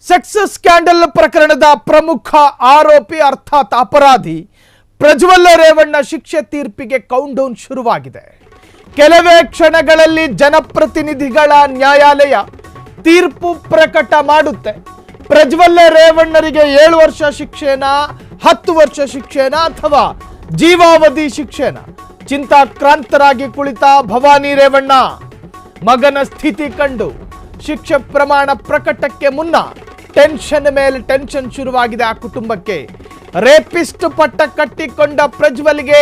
Sex scandal ಪ್ರಕರಣದ ಪ್ರಮುಖ ಆರೋಪಿ ಅರ್ಥಾತ್ ಅಪರಾಧಿ ಪ್ರಜ್ವಲ್ ರೇವಣ್ಣ ಶಿಕ್ಷೆ ತೀರ್ಪಿಗೆ ಕೌಂಟ್ಡೌನ್ ಶುರುವಾಗಿದೆ. ಕೆಲವೇ ಕ್ಷಣಗಳಲ್ಲಿ ಜನಪ್ರತಿನಿಧಿಗಳ ನ್ಯಾಯಾಲಯ ತೀರ್ಪು ಪ್ರಕಟ ಮಾಡುತ್ತೆ. ಪ್ರಜ್ವಲ್ ರೇವಣ್ಣರಿಗೆ 7 ವರ್ಷ ಶಿಕ್ಷೆನಾ, 10 ವರ್ಷ ಶಿಕ್ಷೆನಾ ಅಥವಾ ಜೀವಾವಧಿ ಶಿಕ್ಷೆನಾ? ಚಿಂತಾಕ್ರಾಂತರಾಗಿ ಕುಳಿತ ಭವಾನಿ ರೇವಣ್ಣ ಮಗನ ಸ್ಥಿತಿ ಕಂಡು ಶಿಕ್ಷೆ ಪ್ರಮಾಣ ಪ್ರಕಟಕ್ಕೆ ಮುನ್ನ ಟೆನ್ಷನ್ ಮೇಲೆ ಟೆನ್ಷನ್ ಶುರುವಾಗಿದೆ ಆ ಕುಟುಂಬಕ್ಕೆ. ರೇಪಿಸ್ಟ್ ಪಟ್ಟ ಕಟ್ಟಿಕೊಂಡ ಪ್ರಜ್ವಲ್ಗೆ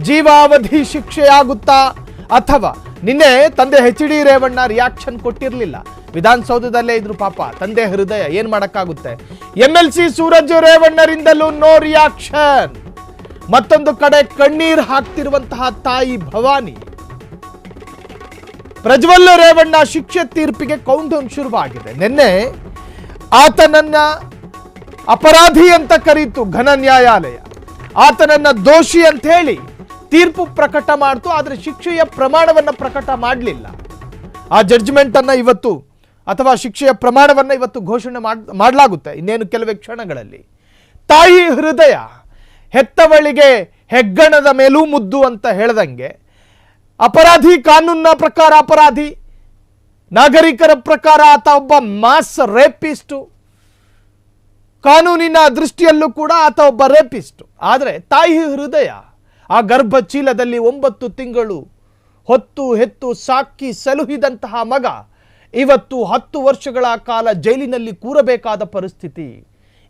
ಜೀವಾವಧಿ ಶಿಕ್ಷೆಯಾಗುತ್ತಾ ಅಥವಾ ನಿನ್ನೆ ತಂದೆ HD ರೇವಣ್ಣ ರಿಯಾಕ್ಷನ್ ಕೊಟ್ಟಿರಲಿಲ್ಲ, ವಿಧಾನಸೌಧದಲ್ಲೇ ಇದ್ರು ಪಾಪ. ತಂದೆ ಹೃದಯ ಏನ್ ಮಾಡಕ್ಕಾಗುತ್ತೆ. MLC ಸೂರಜ್ ರೇವಣ್ಣರಿಂದಲೂ ನೋ ರಿಯಾಕ್ಷನ್. ಮತ್ತೊಂದು ಕಡೆ ಕಣ್ಣೀರ್ ಹಾಕ್ತಿರುವಂತಹ ತಾಯಿ ಭವಾನಿ. ಪ್ರಜ್ವಲ್ ರೇವಣ್ಣ ಶಿಕ್ಷೆ ತೀರ್ಪಿಗೆ ಕೌಂಟ್ಡೌನ್ ಶುರುವಾಗಿದೆ. ನಿನ್ನೆ ಆತನನ್ನ ಅಪರಾಧಿ ಅಂತ ಕರೀತು ಘನ ನ್ಯಾಯಾಲಯ, ಆತನನ್ನ ದೋಷಿ ಅಂತ ಹೇಳಿ ತೀರ್ಪು ಪ್ರಕಟ ಮಾಡ್ತು. ಆದರೆ ಶಿಕ್ಷೆಯ ಪ್ರಮಾಣವನ್ನ ಪ್ರಕಟ ಮಾಡಲಿಲ್ಲ. ಆ ಜಡ್ಜ್ಮೆಂಟ್ ಅನ್ನ ಇವತ್ತು ಅಥವಾ ಶಿಕ್ಷೆಯ ಪ್ರಮಾಣವನ್ನ ಇವತ್ತು ಘೋಷಣೆ ಮಾಡಲಾಗುತ್ತೆ ಇನ್ನೇನು ಕೆಲವೇ ಕ್ಷಣಗಳಲ್ಲಿ. ತಾಯಿ ಹೃದಯ ಹೆತ್ತವಳಿಗೆ ಹೆಗ್ಗಣದ ಮೇಲೂ ಮುದ್ದು ಅಂತ ಹೇಳ್ದಂಗೆ ಅಪರಾಧಿ ಕಾನೂನಿನ ಪ್ರಕಾರ ಅಪರಾಧಿ, ನಾಗರಿಕರ ಪ್ರಕಾರ ಆತ ಒಬ್ಬ ಮಾಸ್ ರೇಪಿಸ್ಟು, ಕಾನೂನಿನ ದೃಷ್ಟಿಯಲ್ಲೂ ಕೂಡ ಆತ ಒಬ್ಬ ರೇಪಿಸ್ಟು. ಆದರೆ ತಾಯಿ ಹೃದಯ ಆ ಗರ್ಭ ಚೀಲದಲ್ಲಿ 9 ತಿಂಗಳು ಹೊತ್ತು ಹೆತ್ತು ಸಾಕಿ ಸಲುಹಿದಂತಹ ಮಗ ಇವತ್ತು 10 ವರ್ಷಗಳ ಕಾಲ ಜೈಲಿನಲ್ಲಿ ಕೂರಬೇಕಾದ ಪರಿಸ್ಥಿತಿ.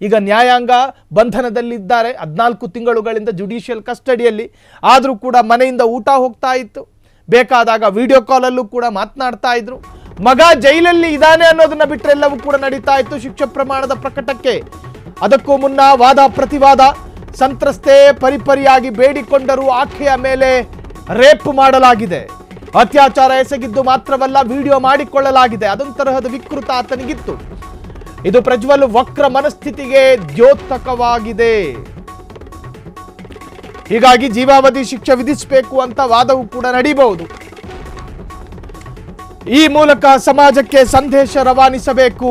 ಈಗ ನ್ಯಾಯಾಂಗ ಬಂಧನದಲ್ಲಿದ್ದಾರೆ, 14 ತಿಂಗಳುಗಳಿಂದ ಜುಡಿಷಿಯಲ್ ಕಸ್ಟಡಿಯಲ್ಲಿ. ಆದರೂ ಕೂಡ ಮನೆಯಿಂದ ಊಟ ಹೋಗ್ತಾ ಇತ್ತು, ಬೇಕಾದಾಗ ವಿಡಿಯೋ ಕಾಲಲ್ಲೂ ಕೂಡ ಮಾತನಾಡ್ತಾ ಇದ್ರು. ಮಗ ಜೈಲಲ್ಲಿ ಇದ್ದಾನೆ ಅನ್ನೋದನ್ನ ಬಿಟ್ಟರೆ ಎಲ್ಲವೂ ಕೂಡ ನಡೀತಾ ಇತ್ತು ಶಿಕ್ಷೆ ಪ್ರಮಾಣದ ಪ್ರಕಟಕ್ಕೆ. ಅದಕ್ಕೂ ಮುನ್ನ ವಾದ ಪ್ರತಿವಾದ. ಸಂತ್ರಸ್ತೆ ಪರಿಪರಿಯಾಗಿ ಬೇಡಿಕೊಂಡರೂ ಆಕೆಯ ಮೇಲೆ ರೇಪ್ ಮಾಡಲಾಗಿದೆ, ಅತ್ಯಾಚಾರ ಎಸಗಿದ್ದು ಮಾತ್ರವಲ್ಲ ವಿಡಿಯೋ ಮಾಡಿಕೊಳ್ಳಲಾಗಿದೆ. ಅದೊಂದು ತರಹದ ವಿಕೃತ ಆತನಿಗಿತ್ತು. ಇದು ಪ್ರಜ್ವಲ್ ವಕ್ರ ಮನಸ್ಥಿತಿಗೆ ದ್ಯೋತಕವಾಗಿದೆ. ಹೀಗಾಗಿ ಜೀವಾವಧಿ ಶಿಕ್ಷೆ ವಿಧಿಸಬೇಕು ಅಂತ ವಾದವೂ ಕೂಡ ನಡೀಬಹುದು. ಈ ಮೂಲಕ ಸಮಾಜಕ್ಕೆ ಸಂದೇಶ ರವಾನಿಸಬೇಕು.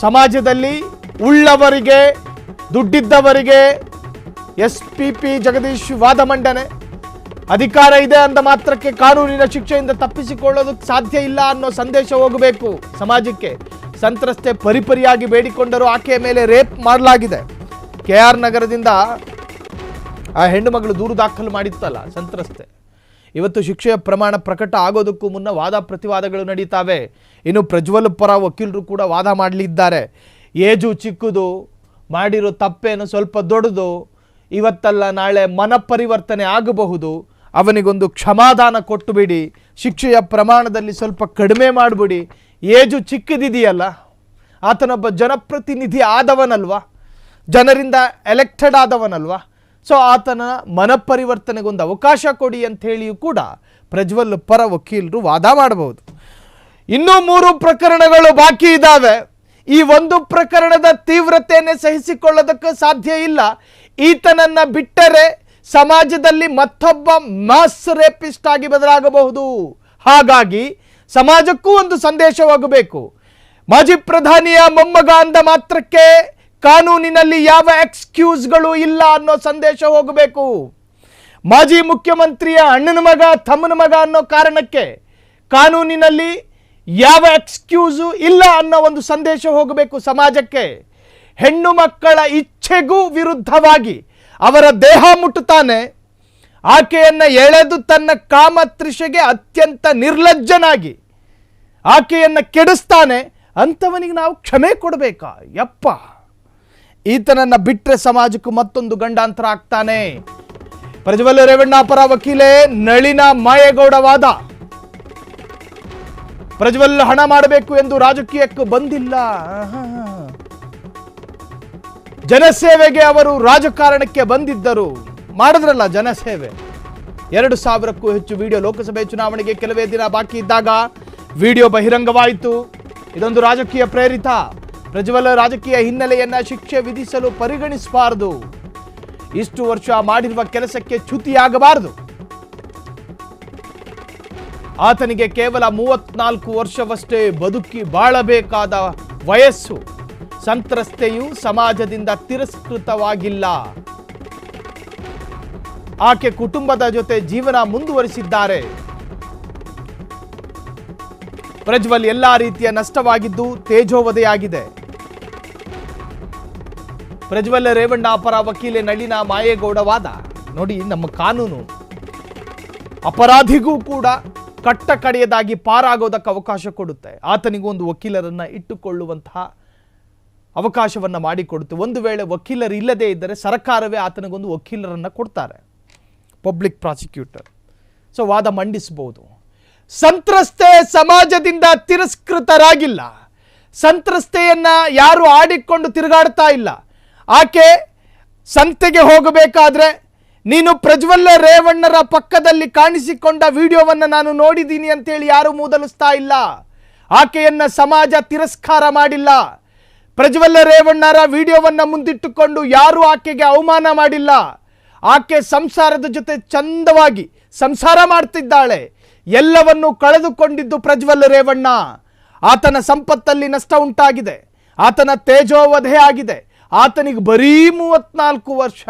ಸಮಾಜದಲ್ಲಿ ಉಳ್ಳವರಿಗೆ, ದುಡ್ಡಿದ್ದವರಿಗೆ SPP ಜಗದೀಶ್ ವಾದ ಮಂಡನೆ. ಅಧಿಕಾರ ಇದೆ ಅಂದ ಮಾತ್ರಕ್ಕೆ ಕಾನೂನಿನ ಶಿಕ್ಷೆಯಿಂದ ತಪ್ಪಿಸಿಕೊಳ್ಳೋದಕ್ಕೆ ಸಾಧ್ಯ ಇಲ್ಲ ಅನ್ನೋ ಸಂದೇಶ ಹೋಗಬೇಕು ಸಮಾಜಕ್ಕೆ. ಸಂತ್ರಸ್ತೆ ಪರಿಪರಿಯಾಗಿ ಬೇಡಿಕೊಂಡರೂ ಆಕೆಯ ಮೇಲೆ ರೇಪ್ ಮಾಡಲಾಗಿದೆ. KR ನಗರದಿಂದ ಆ ಹೆಣ್ಣು ಮಗಳು ದೂರು ದಾಖಲು ಮಾಡಿತ್ತಲ್ಲ ಸಂತ್ರಸ್ತೆ. ಇವತ್ತು ಶಿಕ್ಷೆಯ ಪ್ರಮಾಣ ಪ್ರಕಟ ಆಗೋದಕ್ಕೂ ಮುನ್ನ ವಾದ ಪ್ರತಿವಾದಗಳು ನಡೀತಾವೆ. ಇನ್ನು ಪ್ರಜ್ವಲ್ ಪರ ವಕೀಲರು ಕೂಡ ವಾದ ಮಾಡಲಿದ್ದಾರೆ. ಏಜು ಚಿಕ್ಕದು, ಮಾಡಿರೋ ತಪ್ಪೇನು ಸ್ವಲ್ಪ ದೊಡ್ಡದು, ಇವತ್ತಲ್ಲ ನಾಳೆ ಮನಪರಿವರ್ತನೆ ಆಗಬಹುದು, ಅವನಿಗೊಂದು ಕ್ಷಮಾದಾನ ಕೊಟ್ಟು ಬಿಡಿ, ಶಿಕ್ಷೆಯ ಪ್ರಮಾಣದಲ್ಲಿ ಸ್ವಲ್ಪ ಕಡಿಮೆ ಮಾಡಿಬಿಡಿ. ಏಜು ಚಿಕ್ಕದಿದೆಯಲ್ಲ, ಆತನೊಬ್ಬ ಜನಪ್ರತಿನಿಧಿ ಆದವನಲ್ವಾ, ಜನರಿಂದ ಎಲೆಕ್ಟೆಡ್ ಆದವನಲ್ವಾ, ಸೊ ಆತನ ಮನಪರಿವರ್ತನೆಗೊಂದು ಅವಕಾಶ ಕೊಡಿ ಅಂತ ಹೇಳಿಯೂ ಕೂಡ ಪ್ರಜ್ವಲ್ ಪರ ವಕೀಲರು ವಾದ ಮಾಡಬಹುದು. ಇನ್ನೂ 3 ಪ್ರಕರಣಗಳು ಬಾಕಿ ಇದ್ದಾವೆ. ಈ ಒಂದು ಪ್ರಕರಣದ ತೀವ್ರತೆಯನ್ನೇ ಸಹಿಸಿಕೊಳ್ಳೋದಕ್ಕೆ ಸಾಧ್ಯ ಇಲ್ಲ. ಈತನನ್ನ ಬಿಟ್ಟರೆ ಸಮಾಜದಲ್ಲಿ ಮತ್ತೊಬ್ಬ ಮಾಸ್ ರೇಪಿಸ್ಟ್ ಆಗಿ ಬದಲಾಗಬಹುದು. ಹಾಗಾಗಿ ಸಮಾಜಕ್ಕೂ ಒಂದು ಸಂದೇಶ ಹೋಗಬೇಕು. ಮಾಜಿ ಪ್ರಧಾನಿಯ ಮೊಮ್ಮಗ ಅಂದ ಮಾತ್ರಕ್ಕೆ ಕಾನೂನಿನಲ್ಲಿ ಯಾವ ಎಕ್ಸ್ಕ್ಯೂಸ್ಗಳು ಇಲ್ಲ ಅನ್ನೋ ಸಂದೇಶ ಹೋಗಬೇಕು. ಮಾಜಿ ಮುಖ್ಯಮಂತ್ರಿಯ ಅಣ್ಣನ ಮಗ, ತಮ್ಮನ ಮಗ ಅನ್ನೋ ಕಾರಣಕ್ಕೆ ಕಾನೂನಿನಲ್ಲಿ ಯಾವ ಎಕ್ಸ್ಕ್ಯೂಸು ಇಲ್ಲ ಅನ್ನೋ ಒಂದು ಸಂದೇಶ ಹೋಗಬೇಕು ಸಮಾಜಕ್ಕೆ. ಹೆಣ್ಣು ಮಕ್ಕಳ ಇಚ್ಛೆಗೂ ವಿರುದ್ಧವಾಗಿ ಅವರ ದೇಹ ಮುಟ್ಟುತ್ತಾನೆ, ಆಕೆಯನ್ನು ಎಳೆದು ತನ್ನ ಕಾಮತೃಷೆಗೆ ಅತ್ಯಂತ ನಿರ್ಲಜ್ಜನಾಗಿ ಆಕೆಯನ್ನು ಕೆಡಿಸ್ತಾನೆ. ಅಂಥವನಿಗೆ ನಾವು ಕ್ಷಮೆ ಕೊಡಬೇಕಾ? ಯಪ್ಪ, ಈತನನ್ನ ಬಿಟ್ಟರೆ ಸಮಾಜಕ್ಕೂ ಮತ್ತೊಂದು ಗಂಡಾಂತರ ಆಗ್ತಾನೆ. ಪ್ರಜ್ವಲ್ ರೇವಣ್ಣ ಪರ ವಕೀಲೆ ನಳಿನ ಮಾಯೇಗೌಡ ವಾದ. ಪ್ರಜ್ವಲ್ ಹಣ ಮಾಡಬೇಕು ಎಂದು ರಾಜಕೀಯಕ್ಕೆ ಬಂದಿಲ್ಲ, ಜನಸೇವೆಗೆ ಅವರು ರಾಜಕಾರಣಕ್ಕೆ ಬಂದಿದ್ದರು. ಮಾಡಿದ್ರಲ್ಲ ಜನಸೇವೆ. 2,000ಕ್ಕೂ ಹೆಚ್ಚು ವಿಡಿಯೋ. ಲೋಕಸಭೆ ಚುನಾವಣೆಗೆ ಕೆಲವೇ ದಿನ ಬಾಕಿ ಇದ್ದಾಗ ವಿಡಿಯೋ ಬಹಿರಂಗವಾಯಿತು. ಇದೊಂದು ರಾಜಕೀಯ ಪ್ರೇರಿತ. ಪ್ರಜ್ವಲ್ ರಾಜಕೀಯ ಹಿನ್ನೆಲೆಯನ್ನ ಶಿಕ್ಷೆ ವಿಧಿಸಲು ಪರಿಗಣಿಸಬಾರದು. ಇಷ್ಟು ವರ್ಷ ಮಾಡಿರುವ ಕೆಲಸಕ್ಕೆ ಚ್ಯುತಿಯಾಗಬಾರದು. ಆತನಿಗೆ ಕೇವಲ 34 ವರ್ಷವಷ್ಟೇ ಬದುಕಿ ಬಾಳಬೇಕಾದ ವಯಸ್ಸು. ಸಂತ್ರಸ್ತೆಯು ಸಮಾಜದಿಂದ ತಿರಸ್ಕೃತವಾಗಿಲ್ಲ. ಆಕೆ ಕುಟುಂಬದ ಜೊತೆ ಜೀವನ ಮುಂದುವರಿಸಿದ್ದಾರೆ. ಪ್ರಜ್ವಲ್ ಎಲ್ಲಾ ರೀತಿಯ ನಷ್ಟವಾಗಿದ್ದು ತೇಜೋವಧೆಯಾಗಿದೆ. ಪ್ರಜ್ವಲ್ ರೇವಣ್ಣ ಪರ ವಕೀಲೆ ನಳಿನ ಮಾಯೇಗೌಡ ವಾದ ನೋಡಿ, ನಮ್ಮ ಕಾನೂನು ಅಪರಾಧಿಗೂ ಕೂಡ ಕಟ್ಟ ಕಡೆಯದಾಗಿ ಪಾರಾಗೋದಕ್ಕೆ ಅವಕಾಶ ಕೊಡುತ್ತೆ. ಆತನಿಗೂ ಒಂದು ವಕೀಲರನ್ನ ಇಟ್ಟುಕೊಳ್ಳುವಂತಹ ಅವಕಾಶವನ್ನ ಮಾಡಿಕೊಡುತ್ತೆ. ಒಂದು ವೇಳೆ ವಕೀಲರು ಇಲ್ಲದೇ ಇದ್ದರೆ ಸರ್ಕಾರವೇ ಆತನಿಗೊಂದು ವಕೀಲರನ್ನ ಕೊಡ್ತಾರೆ, ಪಬ್ಲಿಕ್ ಪ್ರಾಸಿಕ್ಯೂಟರ್. ಸೊ ವಾದ ಮಂಡಿಸಬಹುದು. ಸಂತ್ರಸ್ತೆ ಸಮಾಜದಿಂದ ತಿರಸ್ಕೃತರಾಗಿಲ್ಲ. ಸಂತ್ರಸ್ತೆಯನ್ನ ಯಾರು ಆಡಿಕೊಂಡು ತಿರುಗಾಡ್ತಾ ಇಲ್ಲ. ಆಕೆ ಸಂತೆಗೆ ಹೋಗಬೇಕಾದ್ರೆ ನೀನು ಪ್ರಜ್ವಲ್ ರೇವಣ್ಣರ ಪಕ್ಕದಲ್ಲಿ ಕಾಣಿಸಿಕೊಂಡ ವಿಡಿಯೋವನ್ನು ನಾನು ನೋಡಿದ್ದೀನಿ ಅಂತೇಳಿ ಯಾರು ಮೂದಲಿಸ್ತಾ ಇಲ್ಲ. ಆಕೆಯನ್ನ ಸಮಾಜ ತಿರಸ್ಕಾರ ಮಾಡಿಲ್ಲ. ಪ್ರಜ್ವಲ್ ರೇವಣ್ಣರ ವಿಡಿಯೋವನ್ನು ಮುಂದಿಟ್ಟುಕೊಂಡು ಯಾರು ಆಕೆಗೆ ಅವಮಾನ ಮಾಡಿಲ್ಲ. ಆಕೆ ಸಂಸಾರದ ಜೊತೆ ಚಂದವಾಗಿ ಸಂಸಾರ ಮಾಡ್ತಿದ್ದಾಳೆ. ಎಲ್ಲವನ್ನು ಕಳೆದುಕೊಂಡಿದ್ದು ಪ್ರಜ್ವಲ್ ರೇವಣ್ಣ. ಆತನ ಸಂಪತ್ತಲ್ಲಿ ನಷ್ಟ ಉಂಟಾಗಿದೆ. ಆತನ ತೇಜೋವಧೆ ಆಗಿದೆ. ಆತನಿಗೆ ಬರೀ 34 ವರ್ಷ.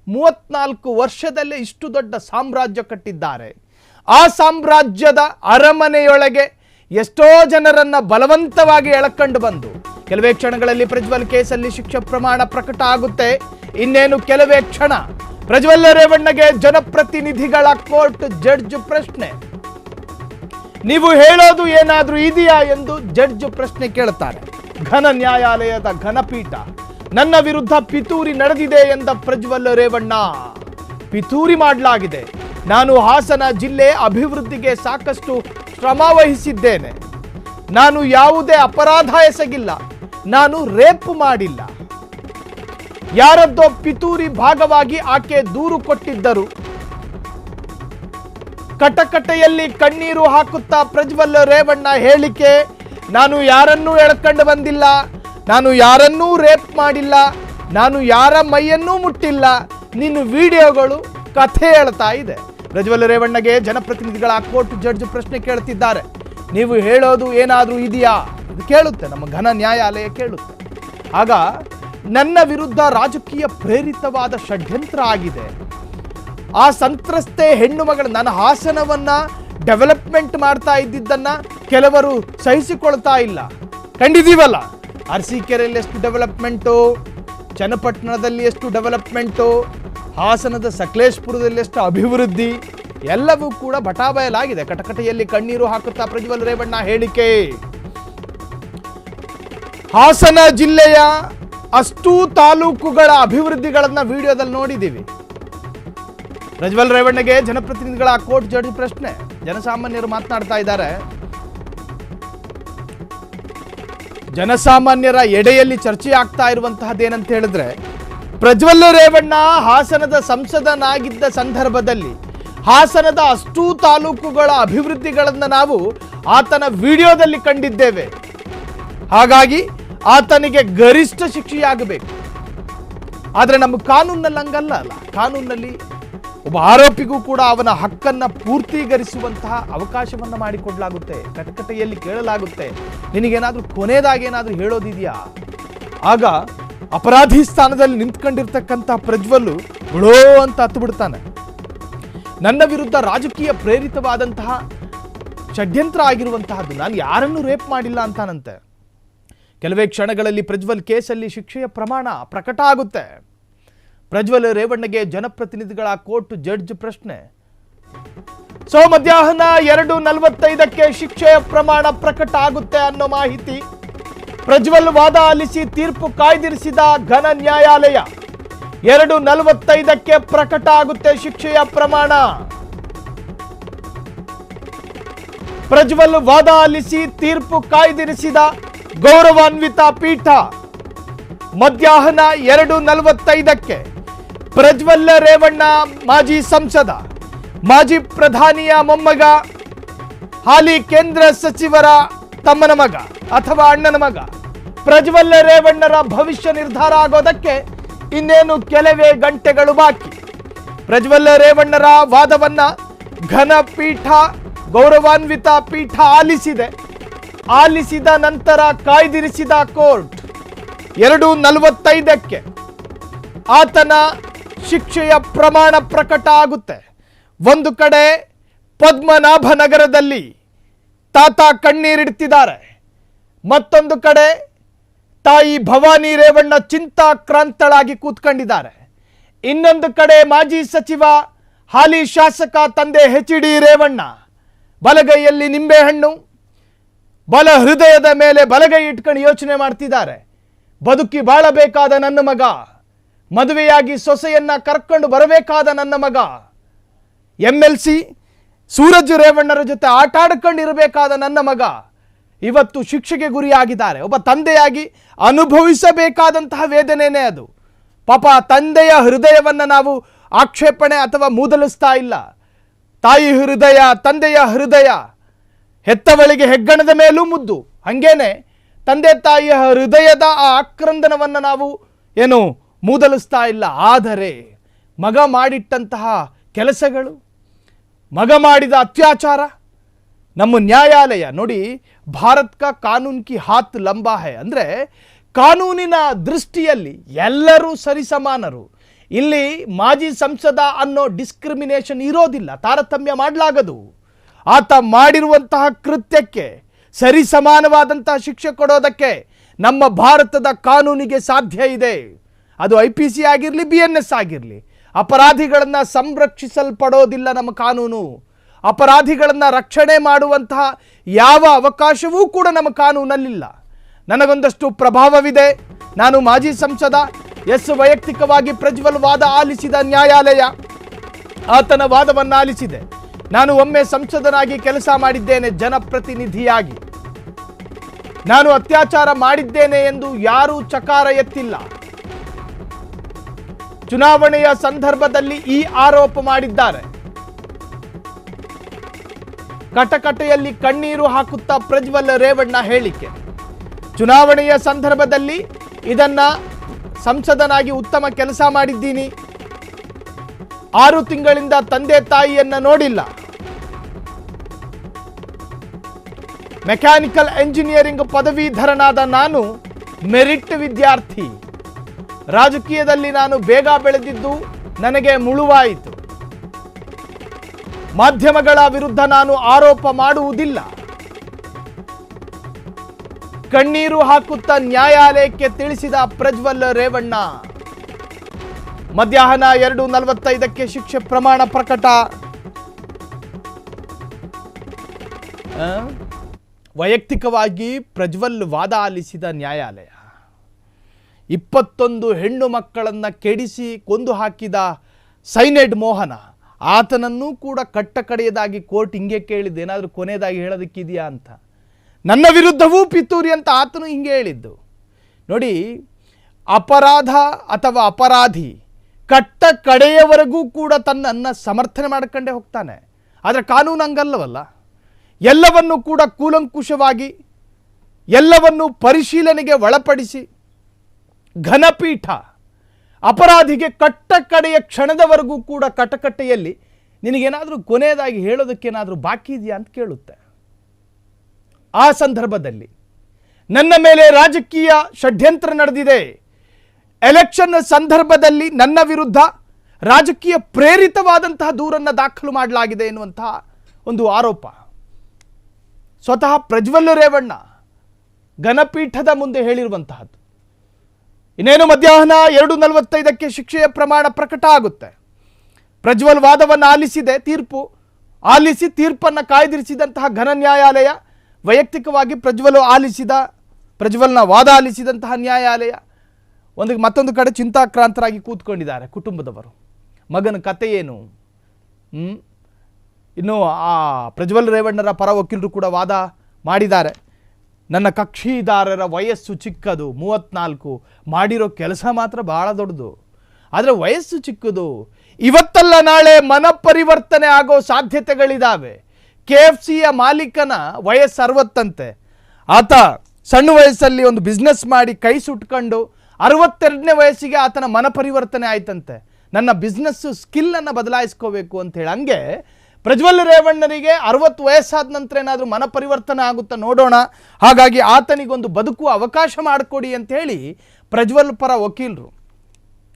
34 ವರ್ಷದಲ್ಲೇ ಇಷ್ಟು ದೊಡ್ಡ ಸಾಮ್ರಾಜ್ಯ ಕಟ್ಟಿದ್ದಾರೆ. ಆ ಸಾಮ್ರಾಜ್ಯದ ಅರಮನೆಯೊಳಗೆ ಎಷ್ಟೋ ಜನರನ್ನ ಬಲವಂತವಾಗಿ ಎಳಕೊಂಡು ಬಂದು ಕೆಲವೇ ಕ್ಷಣಗಳಲ್ಲಿ ಪ್ರಜ್ವಲ್ ಕೇಸಲ್ಲಿ ಶಿಕ್ಷೆ ಪ್ರಮಾಣ ಪ್ರಕಟ ಆಗುತ್ತೆ. ಇನ್ನೇನು ಕೆಲವೇ ಕ್ಷಣ ಪ್ರಜ್ವಲ್ ರೇವಣ್ಣಗೆ ಜನಪ್ರತಿನಿಧಿಗಳ ಕೋರ್ಟ್ ಜಡ್ಜ್ ಪ್ರಶ್ನೆ. ನೀವು ಹೇಳೋದು ಏನಾದ್ರೂ ಇದೆಯಾ ಎಂದು ಜಡ್ಜ್ ಪ್ರಶ್ನೆ ಕೇಳುತ್ತಾರೆ. ಘನ ನ್ಯಾಯಾಲಯದ ಘನಪೀಠ ನನ್ನ ವಿರುದ್ಧ ಪಿತೂರಿ ನಡೆದಿದೆ ಎಂದ ಪ್ರಜ್ವಲ್ ರೇವಣ್ಣ. ಪಿತೂರಿ ಮಾಡಲಾಗಿದೆ. ನಾನು ಹಾಸನ ಜಿಲ್ಲೆ ಅಭಿವೃದ್ಧಿಗೆ ಸಾಕಷ್ಟು ಶ್ರಮ ವಹಿಸಿದ್ದೇನೆ. ನಾನು ಯಾವುದೇ ಅಪರಾಧ ಎಸಗಿಲ್ಲ. ನಾನು ರೇಪ್ ಮಾಡಿಲ್ಲ. ಯಾರದ್ದೋ ಪಿತೂರಿ ಭಾಗವಾಗಿ ಆಕೆ ದೂರು ಕೊಟ್ಟಿದ್ದರು. ಕಟಕಟೆಯಲ್ಲಿ ಕಣ್ಣೀರು ಹಾಕುತ್ತಾ ಪ್ರಜ್ವಲ್ ರೇವಣ್ಣ ಹೇಳಿಕೆ, ನಾನು ಯಾರನ್ನೂ ಎಳ್ಕೊಂಡು ಬಂದಿಲ್ಲ, ನಾನು ಯಾರನ್ನೂ ರೇಪ್ ಮಾಡಿಲ್ಲ, ನಾನು ಯಾರ ಮೈಯನ್ನೂ ಮುಟ್ಟಿಲ್ಲ, ನಿನ್ನ ವಿಡಿಯೋಗಳು ಕಥೆ ಹೇಳ್ತಾ ಇದೆ. ಪ್ರಜ್ವಲ್ ರೇವಣ್ಣಗೆ ಜನಪ್ರತಿನಿಧಿಗಳ ಕೋರ್ಟ್ ಜಡ್ಜ್ ಪ್ರಶ್ನೆ ಕೇಳ್ತಿದ್ದಾರೆ. ನೀವು ಹೇಳೋದು ಏನಾದರೂ ಇದೆಯಾ? ಇದು ಕೇಳುತ್ತೆ, ನಮ್ಮ ಘನ ನ್ಯಾಯಾಲಯ ಕೇಳುತ್ತೆ. ಆಗ ನನ್ನ ವಿರುದ್ಧ ರಾಜಕೀಯ ಪ್ರೇರಿತವಾದ ಷಡ್ಯಂತ್ರ ಆಗಿದೆ. ಆ ಸಂತ್ರಸ್ತೆ ಹೆಣ್ಣು ಮಗಳು ನನ್ನ ಹಾಸನವನ್ನ ಡೆವಲಪ್ಮೆಂಟ್ ಮಾಡ್ತಾ ಇದ್ದಿದ್ದನ್ನ ಕೆಲವರು ಸಹಿಸಿಕೊಳ್ತಾ ಇಲ್ಲ. ಕಂಡಿದ್ದೀವಲ್ಲ, ಅರಸೀಕೆರೆಯಲ್ಲಿ ಎಷ್ಟು ಡೆವಲಪ್ಮೆಂಟು, ಚನ್ನಪಟ್ಟಣದಲ್ಲಿ ಎಷ್ಟು ಡೆವಲಪ್ಮೆಂಟು, ಹಾಸನದ ಸಕಲೇಶ್ಪುರದಲ್ಲಿ ಎಷ್ಟು ಅಭಿವೃದ್ಧಿ, ಎಲ್ಲವೂ ಕೂಡ ಬಟಾಬಯಲಾಗಿದೆ. ಕಟಕಟೆಯಲ್ಲಿ ಕಣ್ಣೀರು ಹಾಕುತ್ತಾ ಪ್ರಜ್ವಲ್ ರೇವಣ್ಣ ಹೇಳಿಕೆ. ಹಾಸನ ಜಿಲ್ಲೆಯ ಅಷ್ಟೂ ತಾಲೂಕುಗಳ ಅಭಿವೃದ್ಧಿಗಳನ್ನ ವಿಡಿಯೋದಲ್ಲಿ ನೋಡಿದ್ದೀವಿ. ಪ್ರಜ್ವಲ್ ರೇವಣ್ಣಗೆ ಜನಪ್ರತಿನಿಧಿಗಳ ಕೋರ್ಟ್ ಜಡ್ಜ್ ಪ್ರಶ್ನೆ. ಜನಸಾಮಾನ್ಯರು ಮಾತನಾಡ್ತಾ ಇದ್ದಾರೆ. ಜನಸಾಮಾನ್ಯರ ಎಡೆಯಲ್ಲಿ ಚರ್ಚೆ ಆಗ್ತಾ ಇರುವಂತಹದ್ದೇನಂತ ಹೇಳಿದ್ರೆ, ಪ್ರಜ್ವಲ್ ರೇವಣ್ಣ ಹಾಸನದ ಸಂಸದನಾಗಿದ್ದ ಸಂದರ್ಭದಲ್ಲಿ ಹಾಸನದ ಅಷ್ಟೂ ತಾಲೂಕುಗಳ ಅಭಿವೃದ್ಧಿಗಳನ್ನು ನಾವು ಆತನ ವಿಡಿಯೋದಲ್ಲಿ ಕಂಡಿದ್ದೇವೆ. ಹಾಗಾಗಿ ಆತನಿಗೆ ಗರಿಷ್ಠ ಶಿಕ್ಷೆಯಾಗಬೇಕು. ಆದರೆ ನಮ್ಮ ಕಾನೂನಲ್ಲಿ ಹಂಗಲ್ಲ ಅಲ್ಲ. ಕಾನೂನಲ್ಲಿ ಒಬ್ಬ ಆರೋಪಿಗೂ ಕೂಡ ಅವನ ಹಕ್ಕನ್ನ ಪೂರ್ತೀಕರಿಸುವಂತಹ ಅವಕಾಶವನ್ನ ಮಾಡಿಕೊಡ್ಲಾಗುತ್ತೆ. ಕಟಕಟೆಯಲ್ಲಿ ಕೇಳಲಾಗುತ್ತೆ, ನಿನಗೇನಾದ್ರೂ ಕೊನೆಯದಾಗಿ ಏನಾದ್ರೂ ಹೇಳೋದಿದೆಯಾ? ಆಗ ಅಪರಾಧಿ ಸ್ಥಾನದಲ್ಲಿ ನಿಂತ್ಕೊಂಡಿರ್ತಕ್ಕಂಥ ಪ್ರಜ್ವಲ್ಲು ಬಿಡೋ ಅಂತ ಹತ್ತು ಬಿಡ್ತಾನೆ. ನನ್ನ ವಿರುದ್ಧ ರಾಜಕೀಯ ಪ್ರೇರಿತವಾದಂತಹ ಷಡ್ಯಂತ್ರ ಆಗಿರುವಂತಹದ್ದು, ನಾನು ಯಾರನ್ನೂ ರೇಪ್ ಮಾಡಿಲ್ಲ ಅಂತಾನಂತೆ. ಕೆಲವೇ ಕ್ಷಣಗಳಲ್ಲಿ ಪ್ರಜ್ವಲ್ ಕೇಸಲ್ಲಿ ಶಿಕ್ಷೆಯ ಪ್ರಮಾಣ ಪ್ರಕಟ ಆಗುತ್ತೆ. ಪ್ರಜ್ವಲ್ ರೇವಣ್ಣಗೆ ಜನಪ್ರತಿನಿಧಿಗಳ ಕೋರ್ಟ್ ಜಡ್ಜ್ ಪ್ರಶ್ನೆ. ಸೊ ಮಧ್ಯಾಹ್ನ 2:45ಕ್ಕೆ ಶಿಕ್ಷೆಯ ಪ್ರಮಾಣ ಪ್ರಕಟ ಆಗುತ್ತೆ ಅನ್ನೋ ಮಾಹಿತಿ. ಪ್ರಜ್ವಲ್ ವಾದ ಆಲಿಸಿ ತೀರ್ಪು ಕಾಯ್ದಿರಿಸಿದ ಘನ ನ್ಯಾಯಾಲಯ. 2:45ಕ್ಕೆ ಪ್ರಕಟ ಆಗುತ್ತೆ ಶಿಕ್ಷೆಯ ಪ್ರಮಾಣ. ಪ್ರಜ್ವಲ್ ವಾದ ಆಲಿಸಿ ತೀರ್ಪು ಕಾಯ್ದಿರಿಸಿದ ಗೌರವಾನ್ವಿತ ಪೀಠ ಮಧ್ಯಾಹ್ನ 2:45ಕ್ಕೆ ಪ್ರಜ್ವಲ್ ರೇವಣ್ಣ ಮಾಜಿ ಸಂಸದ, ಮಾಜಿ ಪ್ರಧಾನಿಯ ಮೊಮ್ಮಗ, ಹಾಲಿ ಕೇಂದ್ರ ಸಚಿವರ ತಮ್ಮನ ಮಗ ಅಥವಾ ಅಣ್ಣನ ಮಗ ಪ್ರಜ್ವಲ್ ರೇವಣ್ಣರ ಭವಿಷ್ಯ ನಿರ್ಧಾರ ಆಗೋದಕ್ಕೆ ಇನ್ನೇನು ಕೆಲವೇ ಗಂಟೆಗಳು ಬಾಕಿ. ಪ್ರಜ್ವಲ್ ರೇವಣ್ಣರ ವಾದವನ್ನ ಘನ ಪೀಠ, ಗೌರವಾನ್ವಿತ ಪೀಠ ಆಲಿಸಿದೆ. ಆಲಿಸಿದ ನಂತರ ಕಾಯ್ದಿರಿಸಿದ ಕೋರ್ಟ್ 2:45 ಆತನ ಶಿಕ್ಷೆಯ ಪ್ರಮಾಣ ಪ್ರಕಟ ಆಗುತ್ತೆ. ಒಂದು ಕಡೆ ಪದ್ಮನಾಭನಗರದಲ್ಲಿ ತಾತ ಕಣ್ಣೀರಿಡ್ತಿದ್ದಾರೆ, ಮತ್ತೊಂದು ಕಡೆ ತಾಯಿ ಭವಾನಿ ರೇವಣ್ಣ ಚಿಂತಾಕ್ರಾಂತಳಾಗಿ ಕೂತ್ಕೊಂಡಿದ್ದಾರೆ. ಇನ್ನೊಂದು ಕಡೆ ಮಾಜಿ ಸಚಿವ ಹಾಲಿ ಶಾಸಕ ತಂದೆ ಎಚ್.ಡಿ. ರೇವಣ್ಣ ಬಲಗೈಯಲ್ಲಿ ನಿಂಬೆಹಣ್ಣು, ಬಲ ಹೃದಯದ ಮೇಲೆ ಬಲಗೈ ಇಟ್ಕೊಂಡು ಯೋಚನೆ ಮಾಡ್ತಿದ್ದಾರೆ. ಬದುಕಿ ಬಾಳಬೇಕಾದ ನನ್ನ ಮಗ, ಮದುವೆಯಾಗಿ ಸೊಸೆಯನ್ನ ಕರ್ಕೊಂಡು ಬರಬೇಕಾದ ನನ್ನ ಮಗ, MLC ಸೂರಜ್ ರೇವಣ್ಣರ ಜೊತೆ ಆಟ ಆಡ್ಕೊಂಡಿರಬೇಕಾದ ನನ್ನ ಮಗ ಇವತ್ತು ಶಿಕ್ಷೆಗೆ ಗುರಿಯಾಗಿದ್ದಾರೆ. ಒಬ್ಬ ತಂದೆಯಾಗಿ ಅನುಭವಿಸಬೇಕಾದಂತಹ ವೇದನೆನೇ ಅದು. ಪಾಪ ತಂದೆಯ ಹೃದಯವನ್ನು ನಾವು ಆಕ್ಷೇಪಣೆ ಅಥವಾ ಮೂದಲಿಸ್ತಾ ಇಲ್ಲ. ತಾಯಿ ಹೃದಯ, ತಂದೆಯ ಹೃದಯ, ಹೆತ್ತವಳಿಗೆ ಹೆಗ್ಗಣದ ಮೇಲೂ ಮುದ್ದು. ಹಂಗೇನೆ ತಂದೆ ತಾಯಿಯ ಹೃದಯದ ಆ ಆಕ್ರಂದನವನ್ನು ನಾವು ಏನು ಮೂದಲಿಸ್ತಾ ಇಲ್ಲ. ಆದರೆ ಮಗ ಮಾಡಿಟ್ಟಂತಹ ಕೆಲಸಗಳು, ಮಗ ಮಾಡಿದ ಅತ್ಯಾಚಾರ, ನಮ್ಮ ನ್ಯಾಯಾಲಯ ನೋಡಿ, ಭಾರತ್ ಕಾ ಕಾನೂನ್ ಕಿ ಹಾತ್ ಲಂಬಾ ಹೈ ಅಂದರೆ ಕಾನೂನಿನ ದೃಷ್ಟಿಯಲ್ಲಿ ಎಲ್ಲರೂ ಸರಿಸಮಾನರು. ಇಲ್ಲಿ ಮಾಜಿ ಸಂಸದ ಅನ್ನೋ ಡಿಸ್ಕ್ರಿಮಿನೇಷನ್ ಇರೋದಿಲ್ಲ, ತಾರತಮ್ಯ ಮಾಡಲಾಗದು. ಆತ ಮಾಡಿರುವಂತಹ ಕೃತ್ಯಕ್ಕೆ ಸರಿಸಮಾನವಾದಂತಹ ಶಿಕ್ಷೆ ಕೊಡೋದಕ್ಕೆ ನಮ್ಮ ಭಾರತದ ಕಾನೂನಿಗೆ ಸಾಧ್ಯ ಇದೆ. ಅದು IPC ಆಗಿರಲಿ, BNS ಆಗಿರಲಿ. ಅಪರಾಧಿಗಳನ್ನು ಸಂರಕ್ಷಿಸಲ್ಪಡೋದಿಲ್ಲ ನಮ್ಮ ಕಾನೂನು. ಅಪರಾಧಿಗಳನ್ನು ರಕ್ಷಣೆ ಮಾಡುವಂತಹ ಯಾವ ಅವಕಾಶವೂ ಕೂಡ ನಮ್ಮ ಕಾನೂನಲ್ಲಿಲ್ಲ. ನನಗೊಂದಷ್ಟು ಪ್ರಭಾವವಿದೆ, ನಾನು ಮಾಜಿ ಸಂಸದ. ವೈಯಕ್ತಿಕವಾಗಿ ಪ್ರಜ್ವಲ್ ವಾದ ಆಲಿಸಿದ ನ್ಯಾಯಾಲಯ ಆತನ ವಾದವನ್ನು ಆಲಿಸಿದೆ. ನಾನು ಒಮ್ಮೆ ಸಂಸದನಾಗಿ ಕೆಲಸ ಮಾಡಿದ್ದೇನೆ, ಜನಪ್ರತಿನಿಧಿಯಾಗಿ. ನಾನು ಅತ್ಯಾಚಾರ ಮಾಡಿದ್ದೇನೆ ಎಂದು ಯಾರೂ ಚಕಾರ ಎತ್ತಿಲ್ಲ. ಚುನಾವಣೆಯ ಸಂದರ್ಭದಲ್ಲಿ ಈ ಆರೋಪ ಮಾಡಿದ್ದಾರೆ. ಕಟಕಟೆಯಲ್ಲಿ ಕಣ್ಣೀರು ಹಾಕುತ್ತಾ ಪ್ರಜ್ವಲ್ ರೇವಣ್ಣ ಹೇಳಿಕೆ. ಚುನಾವಣೆಯ ಸಂದರ್ಭದಲ್ಲಿ ಇದನ್ನ ಸಂಸದನಾಗಿ ಉತ್ತಮ ಕೆಲಸ ಮಾಡಿದ್ದೀನಿ, 6 ತಿಂಗಳಿಂದ ತಂದೆ ತಾಯಿಯನ್ನ ನೋಡಿಲ್ಲ, ಮೆಕ್ಯಾನಿಕಲ್ ಎಂಜಿನಿಯರಿಂಗ್ ಪದವೀಧರನಾದ ನಾನು ಮೆರಿಟ್ ವಿದ್ಯಾರ್ಥಿ. ರಾಜಕೀಯದಲ್ಲಿ ನಾನು ಬೇಗ ಬೆಳೆದಿದ್ದು ನನಗೆ ಮುಳುವಾಯಿತು. ಮಾಧ್ಯಮಗಳ ವಿರುದ್ಧ ನಾನು ಆರೋಪ ಮಾಡುವುದಿಲ್ಲ. ಕಣ್ಣೀರು ಹಾಕುತ್ತಾ ನ್ಯಾಯಾಲಯಕ್ಕೆ ತಿಳಿಸಿದ ಪ್ರಜ್ವಲ್ ರೇವಣ್ಣ. ಮಧ್ಯಾಹ್ನ 2:45 ಶಿಕ್ಷೆ ಪ್ರಮಾಣ ಪ್ರಕಟ. ವೈಯಕ್ತಿಕವಾಗಿ ಪ್ರಜ್ವಲ್ ವಾದ ಆಲಿಸಿದ ನ್ಯಾಯಾಲಯ 21 ಹೆಣ್ಣು ಮಕ್ಕಳನ್ನು ಕೆಡಿಸಿ ಕೊಂದು ಹಾಕಿದ ಸೈನೆಡ್ ಮೋಹನ, ಆತನನ್ನು ಕೂಡ ಕಟ್ಟ ಕಡೆಯದಾಗಿ ಕೋರ್ಟ್ ಹಿಂಗೆ ಕೇಳಿದ್ದು, ಏನಾದರೂ ಕೊನೆಯದಾಗಿ ಹೇಳೋದಕ್ಕಿದೆಯಾ ಅಂತ. ನನ್ನ ವಿರುದ್ಧವೂ ಪಿತೂರಿ ಅಂತ ಆತನು ಹಿಂಗೆ ಹೇಳಿದ್ದು. ನೋಡಿ, ಅಪರಾಧ ಅಥವಾ ಅಪರಾಧಿ ಕಟ್ಟ ಕಡೆಯವರೆಗೂ ಕೂಡ ತನ್ನನ್ನು ಸಮರ್ಥನೆ ಮಾಡ್ಕೊಂಡೇ ಹೋಗ್ತಾನೆ. ಆದರೆ ಕಾನೂನು ಹಂಗಲ್ಲವಲ್ಲ. ಎಲ್ಲವನ್ನು ಕೂಡ ಕೂಲಂಕುಷವಾಗಿ ಎಲ್ಲವನ್ನು ಪರಿಶೀಲನೆಗೆ ಒಳಪಡಿಸಿ ಘನಪೀಠ ಅಪರಾಧಿಗೆ ಕಟ್ಟ ಕಡೆಯ ಕ್ಷಣದವರೆಗೂ ಕೂಡ ಕಟಕಟೆಯಲ್ಲಿ ನಿನಗೇನಾದರೂ ಕೊನೆಯದಾಗಿ ಹೇಳೋದಕ್ಕೇನಾದರೂ ಬಾಕಿ ಇದೆಯಾ ಅಂತ ಕೇಳುತ್ತೆ. ಆ ಸಂದರ್ಭದಲ್ಲಿ ನನ್ನ ಮೇಲೆ ರಾಜಕೀಯ ಷಡ್ಯಂತ್ರ ನಡೆದಿದೆ, ಎಲೆಕ್ಷನ್ ಸಂದರ್ಭದಲ್ಲಿ ನನ್ನ ವಿರುದ್ಧ ರಾಜಕೀಯ ಪ್ರೇರಿತವಾದಂತಹ ದೂರನ್ನು ದಾಖಲು ಮಾಡಲಾಗಿದೆ ಎನ್ನುವಂತಹ ಒಂದು ಆರೋಪ ಸ್ವತಃ ಪ್ರಜ್ವಲ್ ರೇವಣ್ಣ ಘನಪೀಠದ ಮುಂದೆ ಹೇಳಿರುವಂತಹದ್ದು. ಇನ್ನೇನು ಮಧ್ಯಾಹ್ನ 2:45 ಶಿಕ್ಷೆಯ ಪ್ರಮಾಣ ಪ್ರಕಟ ಆಗುತ್ತೆ. ಪ್ರಜ್ವಲ್ ವಾದವನ್ನು ಆಲಿಸಿದೆ, ಆಲಿಸಿ ತೀರ್ಪನ್ನು ಕಾಯ್ದಿರಿಸಿದಂತಹ ಘನ ನ್ಯಾಯಾಲಯ, ವೈಯಕ್ತಿಕವಾಗಿ ಪ್ರಜ್ವಲ್ನ ವಾದ ಆಲಿಸಿದಂತಹ ನ್ಯಾಯಾಲಯ ಮತ್ತೊಂದು ಕಡೆ ಚಿಂತಾಕ್ರಾಂತರಾಗಿ ಕೂತ್ಕೊಂಡಿದ್ದಾರೆ ಕುಟುಂಬದವರು. ಮಗನ ಕತೆ ಏನು? ಇನ್ನು ಆ ಪ್ರಜ್ವಲ್ ರೇವಣ್ಣರ ಪರ ವಕೀಲರು ಕೂಡ ವಾದ ಮಾಡಿದ್ದಾರೆ. ನನ್ನ ಕಕ್ಷಿದಾರರ ವಯಸ್ಸು ಚಿಕ್ಕದು, 34, ಮಾಡಿರೋ ಕೆಲಸ ಮಾತ್ರ ಬಹಳ ದೊಡ್ಡದು. ಆದರೆ ವಯಸ್ಸು ಚಿಕ್ಕದು, ಇವತ್ತಲ್ಲ ನಾಳೆ ಮನ ಪರಿವರ್ತನೆ ಆಗೋ ಸಾಧ್ಯತೆಗಳಿದ್ದಾವೆ. KFCಯ ಮಾಲೀಕನ ವಯಸ್ಸು 60 ಆತ ಸಣ್ಣ ವಯಸ್ಸಲ್ಲಿ ಒಂದು ಬಿಸ್ನೆಸ್ ಮಾಡಿ ಕೈ ಸುಟ್ಕೊಂಡು 62ನೇ ವಯಸ್ಸಿಗೆ ಆತನ ಮನ ಪರಿವರ್ತನೆ ಆಯ್ತಂತೆ. ನನ್ನ ಬಿಸ್ನೆಸ್ ಸ್ಕಿಲ್ಲನ್ನು ಬದಲಾಯಿಸ್ಕೋಬೇಕು ಅಂತೇಳಿ. ಹಂಗೆ ಪ್ರಜ್ವಲ್ ರೇವಣ್ಣನಿಗೆ 60 ವಯಸ್ಸಾದ ನಂತರ ಏನಾದರೂ ಮನ ಪರಿವರ್ತನೆ ಆಗುತ್ತಾ ನೋಡೋಣ, ಹಾಗಾಗಿ ಆತನಿಗೊಂದು ಬದುಕುವ ಅವಕಾಶ ಮಾಡಿಕೊಡಿ ಅಂಥೇಳಿ ಪ್ರಜ್ವಲ್ ಪರ ವಕೀಲರು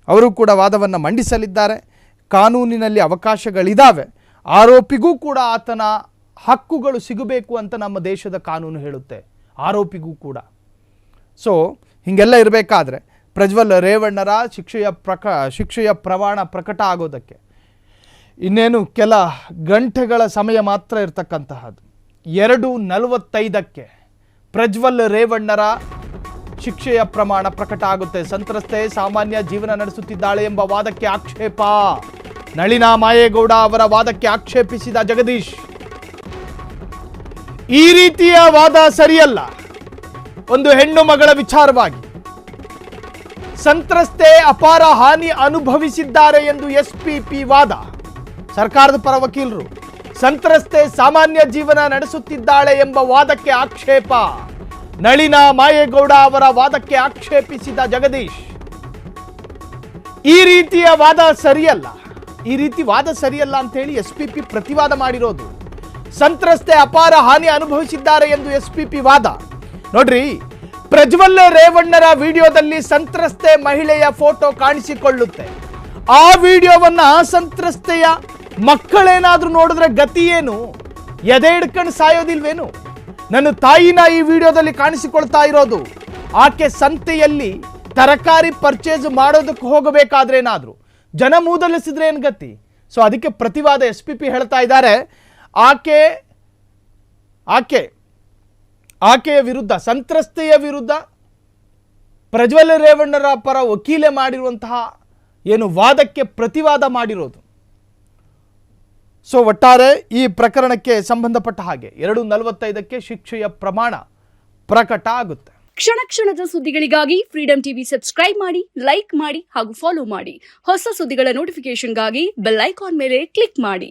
ಅವರು ಕೂಡ ವಾದವನ್ನು ಮಂಡಿಸಲಿದ್ದಾರೆ. ಕಾನೂನಿನಲ್ಲಿ ಅವಕಾಶಗಳಿದ್ದಾವೆ, ಆರೋಪಿಗೂ ಕೂಡ ಆತನ ಹಕ್ಕುಗಳು ಸಿಗಬೇಕು ಅಂತ ನಮ್ಮ ದೇಶದ ಕಾನೂನು ಹೇಳುತ್ತೆ, ಆರೋಪಿಗೂ ಕೂಡ. ಸೊ ಹೀಗೆಲ್ಲ ಇರಬೇಕಾದ್ರೆ ಪ್ರಜ್ವಲ್ ರೇವಣ್ಣರ ಶಿಕ್ಷೆಯ ಪ್ರಮಾಣ ಪ್ರಕಟ ಆಗೋದಕ್ಕೆ ಇನ್ನೇನು ಕೆಲ ಗಂಟೆಗಳ ಸಮಯ ಮಾತ್ರ ಇರತಕ್ಕಂತಹದ್ದು. 2:45 ಪ್ರಜ್ವಲ್ ರೇವಣ್ಣರ ಶಿಕ್ಷೆಯ ಪ್ರಮಾಣ ಪ್ರಕಟ ಆಗುತ್ತೆ. ಸಂತ್ರಸ್ತೆ ಸಾಮಾನ್ಯ ಜೀವನ ನಡೆಸುತ್ತಿದ್ದಾಳೆ ಎಂಬ ವಾದಕ್ಕೆ ಆಕ್ಷೇಪ. ನಳಿನಾ ಮಾಯೇಗೌಡ ಅವರ ವಾದಕ್ಕೆ ಆಕ್ಷೇಪಿಸಿದ ಜಗದೀಶ್, ಈ ರೀತಿಯ ವಾದ ಸರಿಯಲ್ಲ. ಒಂದು ಹೆಣ್ಣು ಮಗಳ ವಿಚಾರವಾಗಿ ಸಂತ್ರಸ್ತೆ ಅಪಾರ ಹಾನಿ ಅನುಭವಿಸಿದ್ದಾರೆ ಎಂದು ಎಸ್ಪಿಪಿ ವಾದ. ಸರ್ಕಾರದ ಪರ ವಕೀಲರು ಸಂತ್ರಸ್ತೆ ಸಾಮಾನ್ಯ ಜೀವನ ನಡೆಸುತ್ತಿದ್ದಾಳೆ ಎಂಬ ವಾದಕ್ಕೆ ಆಕ್ಷೇಪ. ನಳಿನಾ ಮಾಯೇಗೌಡ ಅವರ ವಾದಕ್ಕೆ ಆಕ್ಷೇಪಿಸಿದ ಜಗದೀಶ್, ಈ ರೀತಿಯ ವಾದ ಸರಿಯಲ್ಲ, ಈ ರೀತಿ ವಾದ ಸರಿಯಲ್ಲ ಅಂತ ಹೇಳಿ ಎಸ್ಪಿಪಿ ಪ್ರತಿವಾದ ಮಾಡಿರೋದು. ಸಂತ್ರಸ್ತೆ ಅಪಾರ ಹಾನಿ ಅನುಭವಿಸಿದ್ದಾರೆ ಎಂದು ಎಸ್ಪಿಪಿ ವಾದ. ನೋಡ್ರಿ, ಪ್ರಜ್ವಲ್ ರೇವಣ್ಣರ ವಿಡಿಯೋದಲ್ಲಿ ಸಂತ್ರಸ್ತೆ ಮಹಿಳೆಯ ಫೋಟೋ ಕಾಣಿಸಿಕೊಳ್ಳುತ್ತೆ. ಆ ವಿಡಿಯೋವನ್ನ ಸಂತ್ರಸ್ತೆಯ ಮಕ್ಕಳೇನಾದ್ರೂ ನೋಡಿದ್ರೆ ಗತಿ ಏನು? ಎದೆ ಹಿಡ್ಕೊಂಡು ಸಾಯೋದಿಲ್ವೇನು? ನನ್ನ ತಾಯಿನ ಈ ವಿಡಿಯೋದಲ್ಲಿ ಕಾಣಿಸಿಕೊಳ್ತಾ ಇರೋದು. ಆಕೆ ಸಂತೆಯಲ್ಲಿ ತರಕಾರಿ ಪರ್ಚೇಸ್ ಮಾಡೋದಕ್ಕೆ ಹೋಗಬೇಕಾದ್ರೆ ಏನಾದ್ರು ಜನ ಮೂದಲಿಸಿದ್ರೆ ಏನು ಗತಿ? ಸೊ ಅದಕ್ಕೆ ಪ್ರತಿವಾದ ಎಸ್ಪಿಪಿ ಹೇಳ್ತಾ ಇದ್ದಾರೆ. ಆಕೆಯ ವಿರುದ್ಧ, ಸಂತ್ರಸ್ತೆಯ ವಿರುದ್ಧ ಪ್ರಜ್ವಲ್ ರೇವಣ್ಣರ ಪರ ವಕೀಲೆ ಮಾಡಿರುವಂತಹ ಏನು ವಾದಕ್ಕೆ ಪ್ರತಿವಾದ ಮಾಡಿರೋದು. ಸೊ ಒಟ್ಟಾರೆ ಈ ಪ್ರಕರಣಕ್ಕೆ ಸಂಬಂಧಪಟ್ಟ ಹಾಗೆ 2:45 ಶಿಕ್ಷೆಯ ಪ್ರಮಾಣ ಪ್ರಕಟ ಆಗುತ್ತೆ. ಕ್ಷಣ ಕ್ಷಣದ ಸುದ್ದಿಗಳಿಗಾಗಿ ಫ್ರೀಡಂ ಟಿವಿ ಸಬ್ಸ್ಕ್ರೈಬ್ ಮಾಡಿ, ಲೈಕ್ ಮಾಡಿ ಹಾಗೂ ಫಾಲೋ ಮಾಡಿ. ಹೊಸ ಸುದ್ದಿಗಳ ನೋಟಿಫಿಕೇಶನ್ಗಾಗಿ ಬೆಲ್ ಐಕಾನ್ ಮೇಲೆ ಕ್ಲಿಕ್ ಮಾಡಿ.